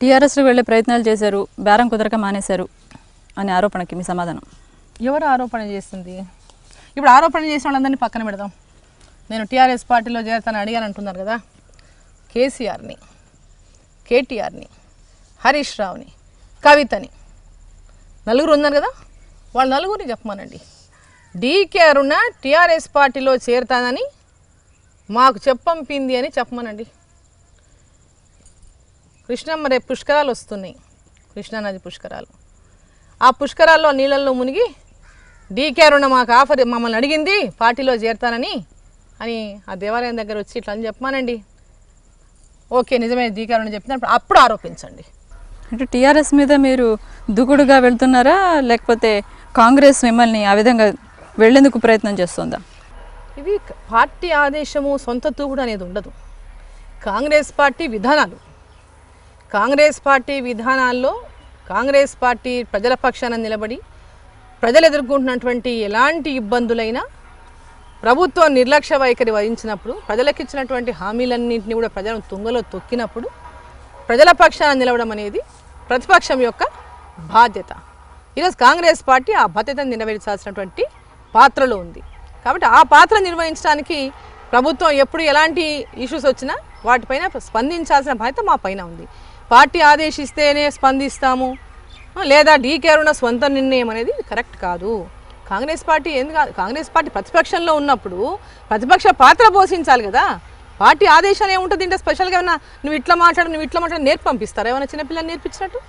టీఆర్ఎస్లో వెళ్ళే ప్రయత్నాలు చేశారు, బేరం కుదరక మానేశారు అనే ఆరోపణకి మీ సమాధానం? ఎవరు ఆరోపణ చేస్తుంది? ఇప్పుడు ఆరోపణ చేసిన వాళ్ళందరినీ పక్కన పెడదాం. నేను టీఆర్ఎస్ పార్టీలో చేరతానని అడిగాను అంటున్నారు కదా. కేసీఆర్ని, కేటీఆర్ని, హరీష్ రావుని, కవితని నలుగురు ఉన్నారు కదా, వాళ్ళ నలుగురిని చెప్పమానండి. డీకే అరుణ టీఆర్ఎస్ పార్టీలో చేరతానని మాకు చెప్పంపింది అని చెప్పమనండి. కృష్ణమ్మ రేపు పుష్కరాలు వస్తున్నాయి, కృష్ణానది పుష్కరాలు. ఆ పుష్కరాల్లో నీళ్ళల్లో మునిగి డీకే అరుణ మాకు ఆఫర్ మమ్మల్ని అడిగింది పార్టీలో చేరతానని అని ఆ దేవాలయం దగ్గర వచ్చి ఇట్లా అని చెప్పమానండి. ఓకే, నిజమే డీకే అరుణ చెప్పినప్పుడు అప్పుడు ఆరోపించండి. అంటే టీఆర్ఎస్ మీద మీరు దూకుడుగా వెళ్తున్నారా, లేకపోతే కాంగ్రెస్ మిమ్మల్ని ఆ విధంగా వెళ్లేందుకు ప్రయత్నం చేస్తుందా? ఇది పార్టీ ఆదేశము, సొంత తూగుడు అనేది ఉండదు. కాంగ్రెస్ పార్టీ విధానాలు, కాంగ్రెస్ పార్టీ విధానాల్లో కాంగ్రెస్ పార్టీ ప్రజల పక్షాన నిలబడి ప్రజలు ఎదుర్కొంటున్నటువంటి ఎలాంటి ఇబ్బందులైనా ప్రభుత్వం నిర్లక్ష్య వైఖరి వహించినప్పుడు, ప్రజలకు ఇచ్చినటువంటి హామీలన్నింటినీ కూడా ప్రజలను తుంగలో తొక్కినప్పుడు ప్రజల పక్షాన నిలవడం అనేది ప్రతిపక్షం యొక్క బాధ్యత. ఈరోజు కాంగ్రెస్ పార్టీ ఆ బాధ్యతను నెరవేర్చాల్సినటువంటి పాత్రలో ఉంది. కాబట్టి ఆ పాత్ర నిర్వహించడానికి ప్రభుత్వం ఎప్పుడు ఎలాంటి ఇష్యూస్ వచ్చినా వాటిపైన స్పందించాల్సిన బాధ్యత మా పైన ఉంది. పార్టీ ఆదేశిస్తేనే స్పందిస్తాము లేదా డీకే అరుణ స్వంత నిర్ణయం అనేది కరెక్ట్ కాదు. కాంగ్రెస్ పార్టీ కాంగ్రెస్ పార్టీ ప్రతిపక్షంలో ఉన్నప్పుడు ప్రతిపక్ష పాత్ర పోషించాలి కదా. పార్టీ ఆదేశాలు ఏముంటుంది? అంటే స్పెషల్గా ఏమన్నా నువ్వు ఇట్లా మాట్లాడు నేర్పి పంపిస్తారా? ఏమైనా చిన్నపిల్లలు నేర్పించినట్టు?